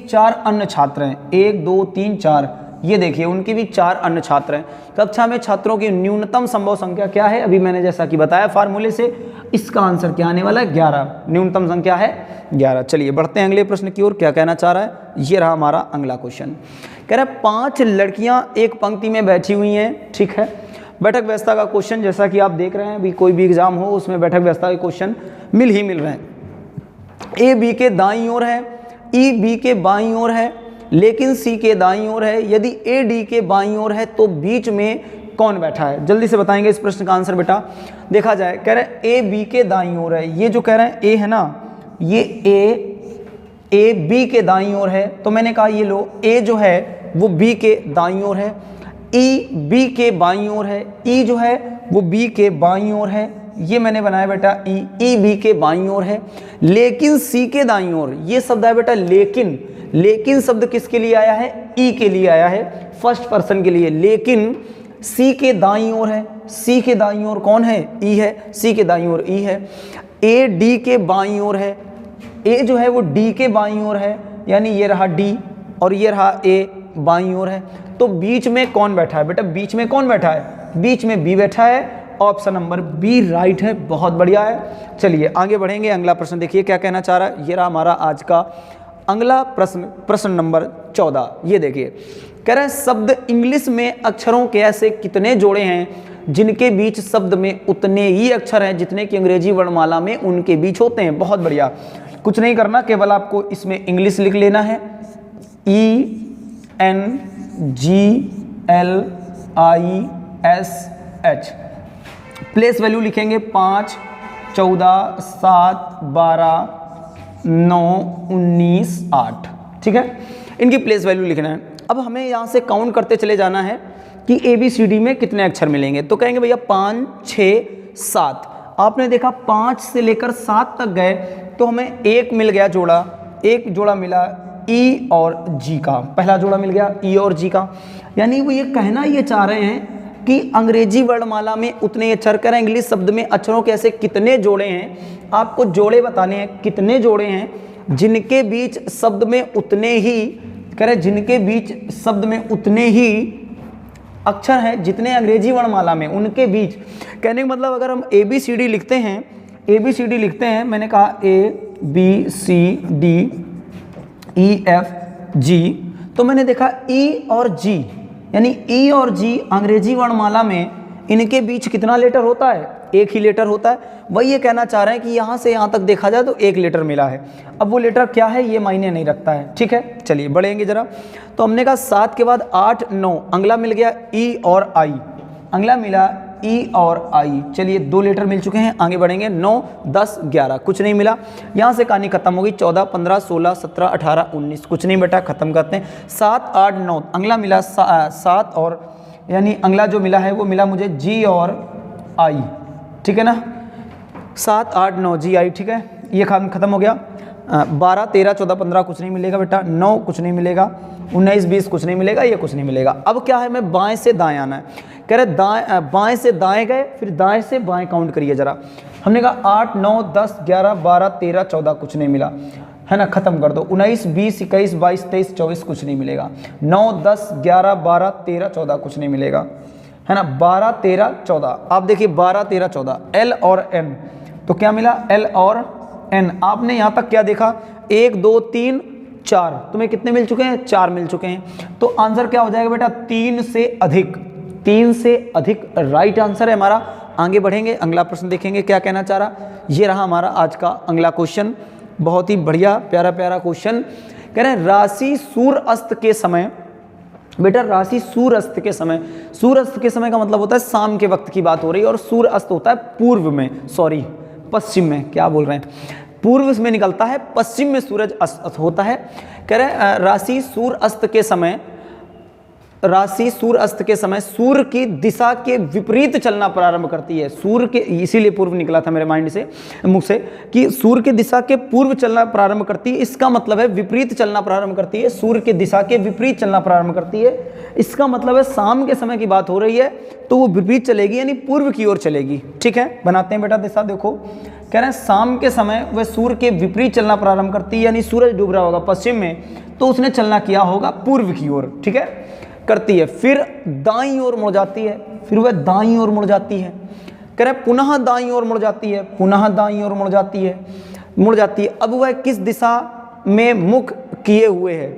चार अन्य छात्र हैं, 1 2 3 4, ये देखिए उनके बीच 4 अन्य छात्र हैं। कक्षा में छात्रों की न्यूनतम संभव संख्या क्या है, अभी मैंने जैसा कि बताया फार्मूले से, इसका आंसर क्या आने वाला है 11, न्यूनतम संख्या है 11। चलिए बढ़ते हैं अगले प्रश्न की ओर, क्या कहना चाह रहा है। ये रहा हमारा अगला क्वेश्चन। कह रहा है 5 लड़कियां एक पंक्ति में बैठी हुई हैं, ठीक है। बैठक व्यवस्था का क्वेश्चन, जैसा कि आप देख रहे हैं अभी कोई भी एग्जाम हो उसमें बैठक व्यवस्था के क्वेश्चन मिल रहे हैं। ए बी के दाईं ओर है, ई बी के बाईं ओर है, लेकिन सी के दाईं ओर है। यदि ए डी के बाईं ओर है तो बीच में कौन बैठा है। जल्दी से बताएंगे इस प्रश्न का आंसर बेटा। देखा जाए, कह रहे हैं ए बी के दाईं ओर है, ये जो कह रहे हैं ए है ना, ये ए बी के दाईं ओर है, तो मैंने कहा ये लो ए जो है वो बी के दाईं ओर है, ई बी के बाईं ओर है, ई जो है वो बी के बाईं ओर है, ये मैंने बनाया बेटा ई बी के बाईं ओर है, लेकिन सी के दाईं ओर, ये शब्द है बेटा लेकिन शब्द किसके लिए आया है, ई के लिए आया है, फर्स्ट पर्सन के लिए। लेकिन सी के दाईं ओर है, सी के दाईं ओर कौन है, ई है, सी के दाईं ओर ई है। ए डी के बाईं ओर है, ए जो है वो डी के बाईं ओर है, यानी ये रहा डी और ये रहा ए बाईं ओर है। तो बीच में कौन बैठा है बेटा, बीच में कौन बैठा है, बीच में बी बैठा है ऑप्शन नंबर बी राइट है, बहुत बढ़िया है। चलिए आगे बढ़ेंगे, अगला प्रश्न देखिए क्या कहना चाह रहा है। ये रहा हमारा आज का अगला प्रश्न, प्रश्न नंबर 14। ये देखिए कह रहे हैं शब्द इंग्लिश में अक्षरों के ऐसे कितने जोड़े हैं जिनके बीच शब्द में उतने ही अक्षर हैं जितने कि अंग्रेजी वर्णमाला में उनके बीच होते हैं। बहुत बढ़िया, कुछ नहीं करना, केवल आपको इसमें इंग्लिश लिख लेना है, ENGLISH। प्लेस वैल्यू लिखेंगे 5, 14, 7, 12, 9, 19, 8। ठीक है, इनकी प्लेस वैल्यू लिखना है। अब हमें यहाँ से काउंट करते चले जाना है कि ABCD में कितने अक्षर मिलेंगे। तो कहेंगे भैया 5, 6, 7। आपने देखा 5 से लेकर 7 तक गए तो हमें एक मिल गया जोड़ा, एक जोड़ा मिला E और G का, पहला जोड़ा मिल गया E और G का। यानी वो ये कहना ये चाह रहे हैं कि अंग्रेजी वर्णमाला में उतने अक्षर, करें इंग्लिश शब्द में अक्षरों के ऐसे कितने जोड़े हैं, आपको जोड़े बताने हैं, कितने जोड़े हैं जिनके बीच शब्द में उतने ही, करें जिनके बीच शब्द में उतने ही अक्षर हैं जितने अंग्रेजी वर्णमाला में, उनके बीच। कहने का मतलब अगर हम ABCD लिखते हैं, ABCD लिखते हैं, मैंने कहा ABCDEFG, तो मैंने देखा E और G, यानी E और G अंग्रेजी वर्णमाला में इनके बीच कितना लेटर होता है, एक ही लेटर होता है। वही ये कहना चाह रहे हैं कि यहाँ से यहाँ तक देखा जाए तो एक लेटर मिला है। अब वो लेटर क्या है ये मायने नहीं रखता है। ठीक है, चलिए बढ़ेंगे जरा। तो हमने कहा 7 के बाद 8, 9, अगला मिल गया E और I, अगला मिला E और I। चलिए 2 लेटर मिल चुके हैं, आगे बढ़ेंगे। 9, 10, 11, कुछ नहीं मिला। यहाँ से कहानी खत्म होगी। 14, 15, 16, 17, 18, 19, कुछ नहीं बेटा, खत्म करते हैं। 7, 8, 9, अगला मिला 7 और, यानी अगला जो मिला है वो मिला मुझे G और I। ठीक है ना, 7, 8, 9 G I। ठीक है, ये खत्म हो गया। 12, 13, 14, 15 कुछ नहीं मिलेगा बेटा, 9 कुछ नहीं मिलेगा, 19, 20 कुछ नहीं मिलेगा, ये कुछ नहीं मिलेगा। अब क्या है, मैं बाएं से दाएं आना है। कह रहे बाएं से दाएं गए, फिर दाएं से बाएं काउंट करिए जरा। हमने कहा 8, 9, 10, 11, 12, 13, 14 कुछ नहीं मिला है ना, खत्म कर दो। 19, 20, 21, 22, 23, 24 कुछ नहीं मिलेगा। 9, 10, 11, 12, 13, 14 कुछ नहीं मिलेगा है ना। 12, 13, 14, आप देखिए 12, 13, 14, L और N, तो क्या मिला L और N। आपने यहाँ तक क्या देखा, 1, 2, 3, 4, तुम्हें कितने मिल चुके हैं, 4 मिल चुके हैं। तो आंसर क्या हो जाएगा बेटा, 3 से अधिक, 3 से अधिक राइट आंसर है हमारा। आगे बढ़ेंगे, अगला प्रश्न देखेंगे क्या कहना चाह रहा। ये रहा हमारा आज का अगला क्वेश्चन, बहुत ही बढ़िया प्यारा प्यारा क्वेश्चन। कह रहे हैं राशि सूर्य अस्त के समय, बेटा राशि सूर्य अस्त के समय, सूर्य अस्त के समय का मतलब होता है शाम के वक्त की बात हो रही है, और सूर्य अस्त होता है पूर्व में, सॉरी पश्चिम में, क्या बोल रहे हैं, पूर्व में निकलता है, पश्चिम में सूरज अस्त होता है। कह रहे हैं राशि सूर्य अस्त के समय, राशि सूर्य अस्त के समय सूर्य की दिशा के विपरीत चलना प्रारंभ करती है। सूर्य के, इसीलिए पूर्व निकला था मेरे माइंड से, मुख से, कि सूर्य की दिशा के पूर्व चलना प्रारंभ करती है। इसका मतलब है विपरीत चलना प्रारंभ करती है, सूर्य की दिशा के विपरीत चलना प्रारंभ करती है। इसका मतलब है शाम के समय की बात हो रही है तो वो विपरीत चलेगी, यानी पूर्व की ओर चलेगी। ठीक है, बनाते हैं बेटा दिशा, देखो कह रहे हैं शाम के समय वह सूर्य के विपरीत चलना प्रारंभ करती है, यानी सूरज डूब रहा होगा पश्चिम में तो उसने चलना किया होगा पूर्व की ओर। ठीक है, करती है, फिर दाईं ओर मुड़ जाती है, फिर वह दाईं ओर मुड़ जाती है। कह रहे पुनः दाईं ओर मुड़ जाती है, पुनः दाईं ओर मुड़ जाती है, मुड़ जाती है। अब वह किस दिशा में मुख किए हुए है,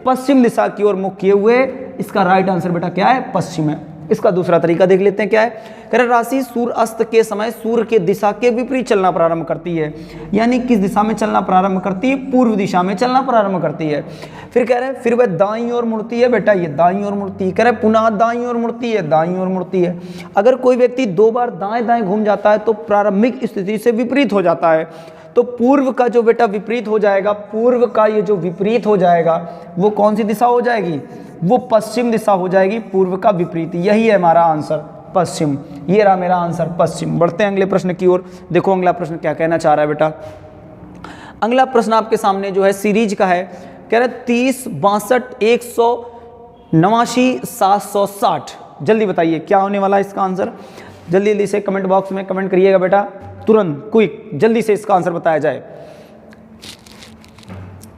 पश्चिम दिशा की ओर मुख किए हुए। इसका राइट आंसर बेटा क्या है, पश्चिम है। इसका दूसरा तरीका देख लेते हैं क्या है। कह रहे राशि सूर्य अस्त के समय सूर्य के दिशा के विपरीत चलना प्रारंभ करती है, यानी किस दिशा में चलना प्रारंभ करती है, पूर्व दिशा में चलना प्रारंभ करती है। फिर कह रहे हैं फिर वह दाईं ओर मुड़ती है, बेटा ये दाईं ओर मुड़ती है। कह रहे पुनः दाईं ओर मुड़ती है, दाईं ओर मुड़ती है। अगर कोई व्यक्ति 2 बार दाएं दाएं घूम जाता है तो प्रारंभिक स्थिति से विपरीत हो जाता है। तो पूर्व का जो बेटा विपरीत हो जाएगा, पूर्व का ये जो विपरीत हो जाएगा वो कौन सी दिशा हो जाएगी, वो पश्चिम दिशा हो जाएगी, पूर्व का विपरीत। यही है हमारा आंसर, पश्चिम। ये रहा मेरा आंसर, पश्चिम। बढ़ते हैं अगले प्रश्न की ओर। देखो अगला प्रश्न क्या कहना चाह रहा है बेटा। अगला प्रश्न आपके सामने जो है सीरीज का है। कह रहे 30, 62, 189, 760। जल्दी बताइए क्या होने वाला है इसका आंसर। जल्दी जल्दी से कमेंट बॉक्स में कमेंट करिएगा बेटा, तुरंत क्विक, जल्दी से इसका आंसर बताया जाए।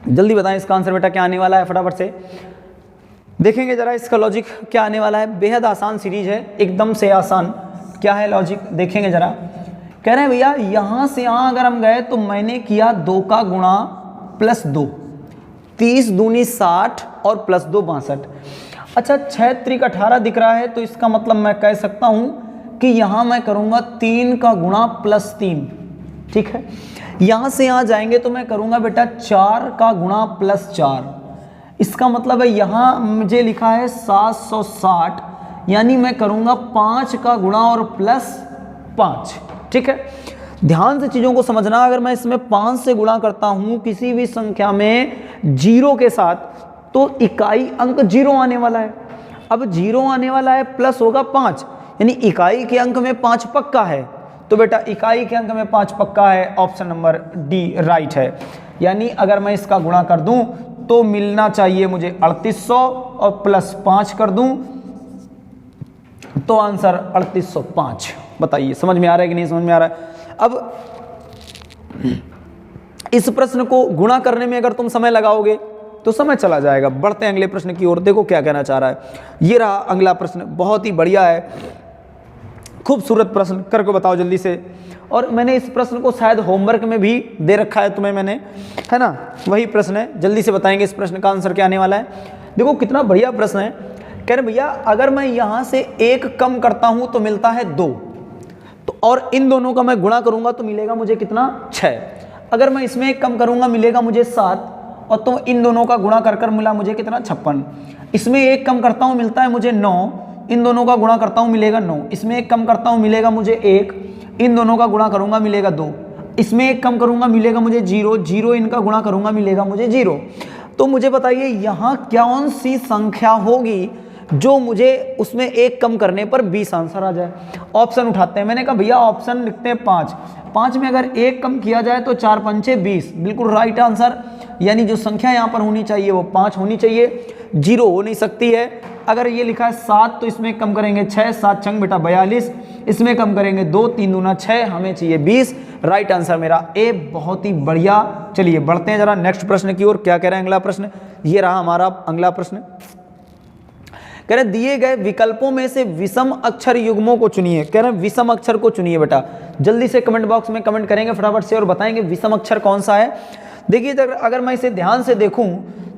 जल्दी बताएं इसका आंसर बेटा क्या आने वाला है, फटाफट से देखेंगे जरा इसका लॉजिक क्या आने वाला है। बेहद आसान सीरीज है, एकदम से आसान। क्या है लॉजिक, देखेंगे जरा। कह रहे हैं भैया यहां से यहां अगर हम गए तो मैंने किया 2 का गुणा प्लस 2, 30 दूनी 60 और प्लस 2 62। अच्छा 6 त्रिक 18 दिख रहा है, तो इसका मतलब मैं कह सकता हूं कि यहां मैं करूंगा 3 का गुणा प्लस 3, ठीक है। यहां से यहां जाएंगे तो मैं करूंगा बेटा 4 का गुणा प्लस 4। इसका मतलब है यहां मुझे लिखा है 760, यानी मैं करूंगा 5 का गुणा और प्लस 5, ठीक है। ध्यान से चीजों को समझना, अगर मैं इसमें 5 से गुणा करता हूं किसी भी संख्या में 0 के साथ, तो इकाई अंक 0 आने वाला है। अब 0 आने वाला है, प्लस होगा 5, यानी इकाई के अंक में 5 पक्का है। तो बेटा इकाई के अंक में 5 पक्का है, ऑप्शन नंबर डी राइट है। यानी अगर मैं इसका गुणा कर दूं तो मिलना चाहिए मुझे 3800 और प्लस 5 कर दूं तो आंसर 3805। बताइए समझ में आ रहा है कि नहीं समझ में आ रहा है। अब इस प्रश्न को गुणा करने में अगर तुम समय लगाओगे तो समय चला जाएगा। बढ़ते हैं अगले प्रश्न की ओर, देखो क्या कहना चाह रहा है। ये रहा अगला प्रश्न, बहुत ही बढ़िया है, खूबसूरत प्रश्न, करके बताओ जल्दी से। और मैंने इस प्रश्न को शायद होमवर्क में भी दे रखा है तुम्हें मैंने, है ना, वही प्रश्न है। जल्दी से बताएंगे इस प्रश्न का आंसर क्या आने वाला है। देखो कितना बढ़िया प्रश्न है। कह रहे भैया अगर मैं यहां से 1 कम करता हूं तो मिलता है 2, तो और इन दोनों का मैं गुणा करूंगा तो मिलेगा मुझे कितना 6। अगर मैं इसमें 1 कम करूंगा मिलेगा मुझे 7, और तो इन दोनों का गुणा कर मिला मुझे कितना 56। इसमें 1 कम करता हूं मिलता है मुझे 9, इन दोनों का गुणा करता हूं मिलेगा 9। इसमें 1 कम करता हूं मिलेगा मुझे 1, इन दोनों का गुणा करूंगा मिलेगा 2। इसमें 1 कम करूंगा मिलेगा मुझे 0, 0 इनका गुणा करूंगा मिलेगा मुझे 0। तो मुझे बताइए यहाँ कौन सी संख्या होगी जो मुझे उसमें 1 कम करने पर 20 आंसर आ जाए। ऑप्शन उठाते हैं। मैंने कहा भैया ऑप्शन लिखते हैं 5, 5 में अगर 1 कम किया जाए तो 4 पंचे 20, बिल्कुल राइट आंसर। यानी जो संख्या यहाँ पर होनी चाहिए वो 5 होनी चाहिए, 0 हो नहीं सकती है। अगर ये लिखा है 7 तो इसमें कम करेंगे 6, 7 छंग बेटा 42, इसमें कम करेंगे 2, 3 दूना 6, हमें चाहिए 20। राइट आंसर मेरा ए, बहुत ही बढ़िया। चलिए बढ़ते हैं जरा नेक्स्ट प्रश्न की ओर। क्या कह रहे हैं अगला प्रश्न, ये रहा हमारा अगला प्रश्न। कह रहे दिए गए विकल्पों में से विषम अक्षर युग्मों को चुनिए। कह रहे हैं विषम अक्षर को चुनिए बेटा। जल्दी से कमेंट बॉक्स में कमेंट करेंगे फटाफट से और बताएंगे विषम अक्षर कौन सा है। देखिए अगर मैं इसे ध्यान से देखूं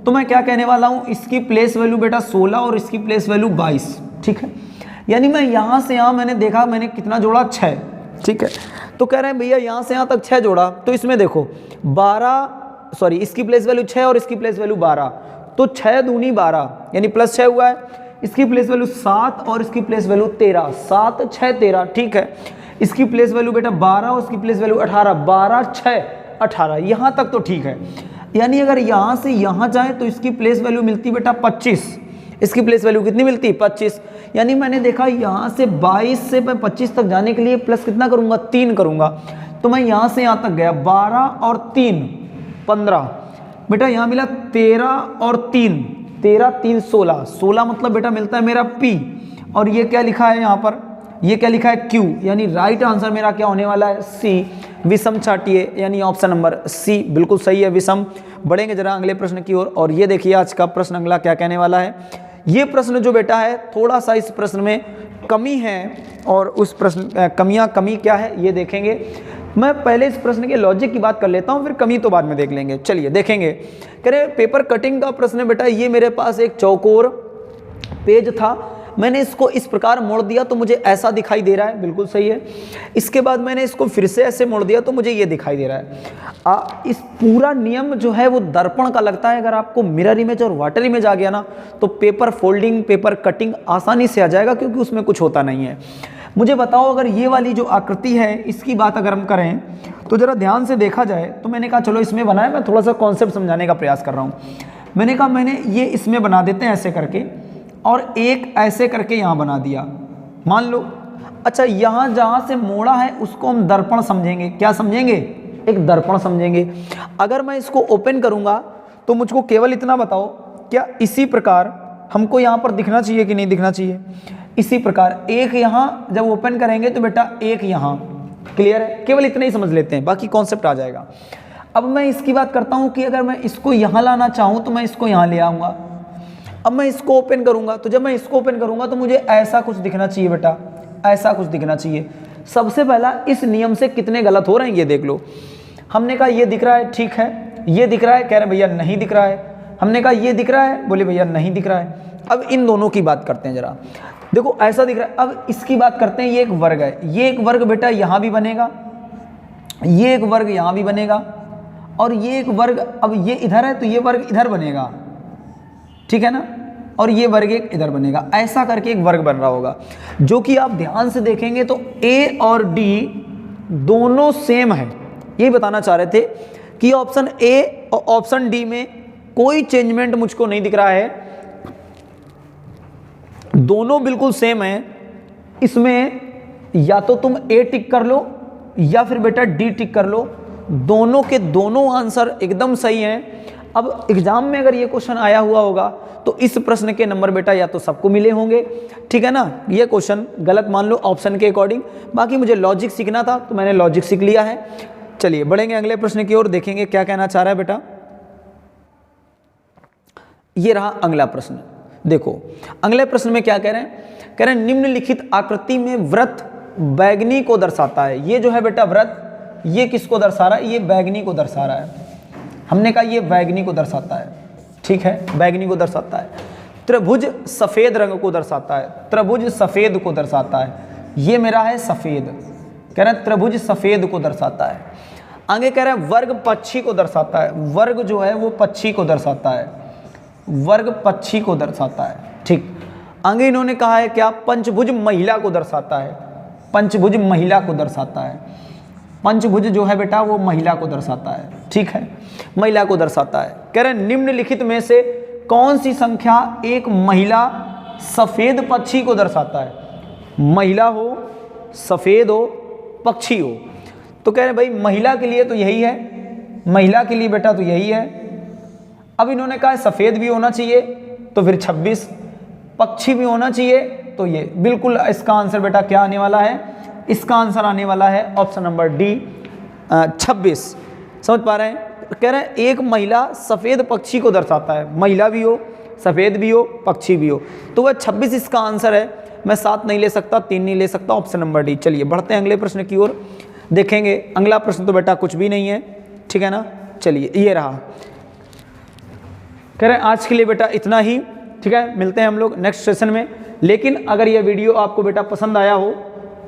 तो मैं क्या कहने वाला हूं, इसकी प्लेस वैल्यू बेटा 16 और इसकी प्लेस वैल्यू 22, ठीक है। यानी मैं यहां से यहां मैंने देखा मैंने कितना जोड़ा 6, ठीक है। तो कह रहे हैं भैया यहां से यहां तक 6 जोड़ा, तो इसमें देखो 12, सॉरी इसकी प्लेस वैल्यू 6 और इसकी प्लेस वैल्यू 12, तो 6 दूनी 12 यानी प्लस 6 हुआ है। इसकी प्लेस वैल्यू 7 और इसकी प्लेस वैल्यू 13, 7 6 13, ठीक है। इसकी प्लेस वैल्यू बेटा 12 और इसकी प्लेस वैल्यू 18, 12 6 18, यहाँ तक तो ठीक है। यानी अगर यहाँ से यहाँ जाए तो इसकी प्लेस वैल्यू मिलती बेटा 25, इसकी प्लेस वैल्यू कितनी मिलती 25। यानी मैंने देखा यहाँ से 22 से मैं 25 तक जाने के लिए प्लस कितना करूँगा 3 करूँगा, तो मैं यहाँ से यहाँ तक गया 12 और 3 15, बेटा यहाँ मिला 13 और 3 13 3 16, 16 मतलब बेटा मिलता है मेरा P, और ये क्या लिखा है यहाँ पर, ये क्या लिखा है Q। यानी राइट आंसर मेरा क्या होने वाला है C, विषम छाटिए, यानी ऑप्शन नंबर C बिल्कुल सही है, विषम। बढ़ेंगे जरा अगले प्रश्न की ओर, और ये देखिए आज का प्रश्न अगला क्या कहने वाला है। ये प्रश्न जो बेटा है थोड़ा सा इस प्रश्न में कमी है, और उस प्रश्न कमी क्या है ये देखेंगे। मैं पहले इस प्रश्न के लॉजिक की बात कर लेता हूँ, फिर कमी तो बाद में देख लेंगे। चलिए देखेंगे। कह रहे पेपर कटिंग का प्रश्न है बेटा। ये मेरे पास एक चौकोर पेज था, मैंने इसको इस प्रकार मोड़ दिया तो मुझे ऐसा दिखाई दे रहा है, बिल्कुल सही है। इसके बाद मैंने इसको फिर से ऐसे मोड़ दिया तो मुझे ये दिखाई दे रहा है। इस पूरा नियम जो है वो दर्पण का लगता है। अगर आपको मिरर इमेज और वाटर इमेज आ गया ना तो पेपर फोल्डिंग, पेपर कटिंग आसानी से आ जाएगा, क्योंकि उसमें कुछ होता नहीं है। मुझे बताओ अगर ये वाली जो आकृति है इसकी बात अगर हम करें तो जरा ध्यान से देखा जाए, तो मैंने कहा चलो इसमें बनाए, मैं थोड़ा सा कॉन्सेप्ट समझाने का प्रयास कर रहा हूँ। मैंने कहा मैंने ये इसमें बना देते हैं ऐसे करके, और एक ऐसे करके यहाँ बना दिया, मान लो। अच्छा यहाँ जहाँ से मोड़ा है उसको हम दर्पण समझेंगे। क्या समझेंगे? एक दर्पण समझेंगे। अगर मैं इसको ओपन करूँगा तो मुझको केवल इतना बताओ, क्या इसी प्रकार हमको यहाँ पर दिखना चाहिए कि नहीं दिखना चाहिए? इसी प्रकार एक यहाँ जब ओपन करेंगे तो बेटा एक यहाँ, क्लियर है? केवल इतना ही समझ लेते हैं, बाकी कॉन्सेप्ट आ जाएगा। अब मैं इसकी बात करता हूँ कि अगर मैं इसको यहाँ लाना चाहूँ तो मैं इसको यहाँ ले आऊँगा। अब मैं इसको ओपन करूँगा, तो जब मैं इसको ओपन करूँगा तो मुझे ऐसा कुछ दिखना चाहिए बेटा, ऐसा कुछ दिखना चाहिए। सबसे पहला इस नियम से कितने गलत हो रहे हैं ये देख लो। हमने कहा ये दिख रहा है, ठीक है, ये दिख रहा है, कह रहे भैया नहीं दिख रहा है। हमने कहा ये दिख रहा है, बोले भैया नहीं दिख रहा है। अब इन दोनों की बात करते हैं जरा, देखो ऐसा दिख रहा है। अब इसकी बात करते हैं, ये एक वर्ग है, ये एक वर्ग बेटा यहाँ भी बनेगा, ये एक वर्ग यहाँ भी बनेगा, और ये एक वर्ग, अब ये इधर है तो ये वर्ग इधर बनेगा, ठीक है ना, और ये वर्ग एक इधर बनेगा। ऐसा करके एक वर्ग बन रहा होगा, जो कि आप ध्यान से देखेंगे तो ए और डी दोनों सेम है। यही बताना चाह रहे थे कि ऑप्शन ए और ऑप्शन डी में कोई चेंजमेंट मुझको नहीं दिख रहा है, दोनों बिल्कुल सेम है। इसमें या तो तुम ए टिक कर लो या फिर बेटा डी टिक कर लो, दोनों के दोनों आंसर एकदम सही हैं। अब एग्जाम में अगर ये क्वेश्चन आया हुआ होगा तो इस प्रश्न के नंबर बेटा या तो सबको मिले होंगे, ठीक है ना, ये क्वेश्चन गलत मान लो ऑप्शन के अकॉर्डिंग। बाकी मुझे लॉजिक सीखना था तो मैंने लॉजिक सीख लिया है। चलिए बढ़ेंगे अगले प्रश्न की ओर, देखेंगे क्या कहना चाह रहा है बेटा। ये रहा अगला प्रश्न। देखो अगले प्रश्न में क्या कह रहे हैं, कह रहे हैं निम्नलिखित आकृति में वृत्त बैगनी को दर्शाता है। ये जो है बेटा वृत्त, ये किसको दर्शा रहा है, ये बैगनी को दर्शा रहा है। हमने कहा ये बैगनी को दर्शाता है, ठीक है, बैगनी को दर्शाता है। त्रिभुज सफेद रंग को दर्शाता है, त्रिभुज सफेद को दर्शाता है। ये मेरा है सफेद, कह रहे हैं त्रिभुज सफेद को दर्शाता है। आगे कह रहे हैं वर्ग पक्षी को दर्शाता है, वर्ग जो है वो पक्षी को दर्शाता है, वर्ग पक्षी को दर्शाता है, ठीक। आगे इन्होंने कहा है क्या, पंचभुज महिला को दर्शाता है, पंचभुज महिला को दर्शाता है। पंचभुज जो है बेटा वो महिला को दर्शाता है, ठीक है, महिला को दर्शाता है। कह रहे हैं निम्नलिखित में से कौन सी संख्या एक महिला सफेद पक्षी को दर्शाता है, महिला हो, सफेद हो, पक्षी हो। तो कह रहे हैं भाई महिला के लिए तो यही है, महिला के लिए बेटा तो यही है। अब इन्होंने कहा सफेद भी होना चाहिए तो फिर 26, पक्षी भी होना चाहिए तो ये, बिल्कुल इसका आंसर बेटा क्या आने वाला है, इसका आंसर आने वाला है ऑप्शन नंबर डी 26। समझ पा रहे हैं। कह रहे हैं एक महिला सफेद पक्षी को दर्शाता है, महिला भी हो, सफेद भी हो, पक्षी भी हो, तो वह 26 इसका आंसर है। मैं 7 नहीं ले सकता, 3 नहीं ले सकता, ऑप्शन नंबर डी। चलिए बढ़ते हैं अगले प्रश्न की ओर, देखेंगे अगला प्रश्न तो बेटा कुछ भी नहीं है, ठीक है ना। चलिए ये रहा, कह रहे हैं आज के लिए बेटा इतना ही, ठीक है, मिलते हैं हम लोग नेक्स्ट सेशन में। लेकिन अगर यह वीडियो आपको बेटा पसंद आया हो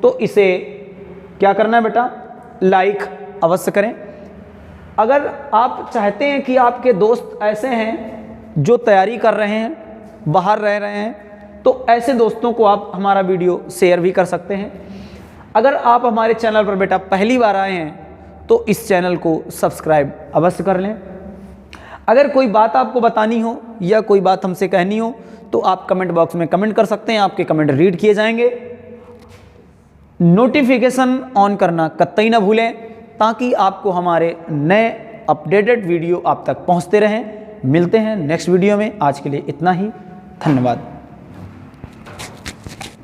तो इसे क्या करना है बेटा, लाइक अवश्य करें। अगर आप चाहते हैं कि आपके दोस्त ऐसे हैं जो तैयारी कर रहे हैं, बाहर रह रहे हैं, तो ऐसे दोस्तों को आप हमारा वीडियो शेयर भी कर सकते हैं। अगर आप हमारे चैनल पर बेटा पहली बार आए हैं तो इस चैनल को सब्सक्राइब अवश्य कर लें। अगर कोई बात आपको बतानी हो या कोई बात हमसे कहनी हो तो आप कमेंट बॉक्स में कमेंट कर सकते हैं, आपके कमेंट रीड किए जाएंगे। नोटिफिकेशन ऑन करना कतई ना भूलें ताकि आपको हमारे नए अपडेटेड वीडियो आप तक पहुंचते रहें। मिलते हैं नेक्स्ट वीडियो में, आज के लिए इतना ही, धन्यवाद।